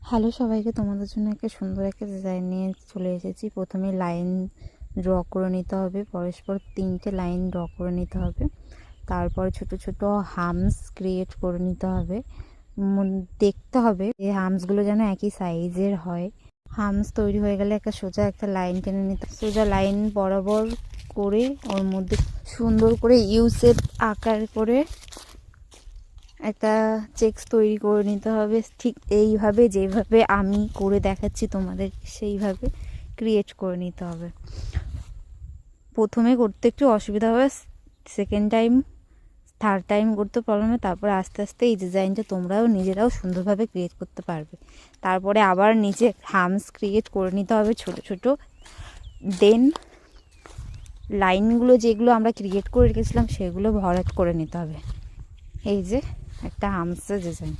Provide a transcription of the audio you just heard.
Hello সবাইকে, তোমাদের জন্য একটা সুন্দর একটা ডিজাইন নিয়ে চলে এসেছি। প্রথমে লাইন ড্র করে নিতে হবে, পরস্পর 3টে লাইন ড্র করে নিতে হবে। তারপর ছোট ছোট হামস ক্রিয়েট করে নিতে হবে। দেখতে হবে যে হামসগুলো যেন একই সাইজের হয়। হামস তৈরি হয়ে গেলে একটা সোজা একটা লাইন টেনে নিতে, সোজা লাইন বরাবর করে ওর মধ্যে সুন্দর করে ইউ শেপ আকার করে একটা চেকস তৈরি করে নিতে হবে। ঠিক এইভাবে যেভাবে আমি করে দেখাচ্ছি তোমাদের, সেইভাবে ক্রিয়েট করে নিতে হবে। প্রথমে করতে একটু অসুবিধা হবে, সেকেন্ড টাইম থার্ড টাইম করতে প্রবলেম হয়। তারপরে আস্তে আস্তে এই ডিজাইনটা তোমরাও নিজেরাও সুন্দরভাবে ক্রিয়েট করতে পারবে। তারপরে আবার নিচে হামস ক্রিয়েট করে নিতে হবে ছোট ছোট। দেন লাইনগুলো যেগুলো আমরা ক্রিয়েট করে রেখেছিলাম সেগুলো ভরাট করে নিতে হবে। এই যে একটা হামসের ডিজাইন।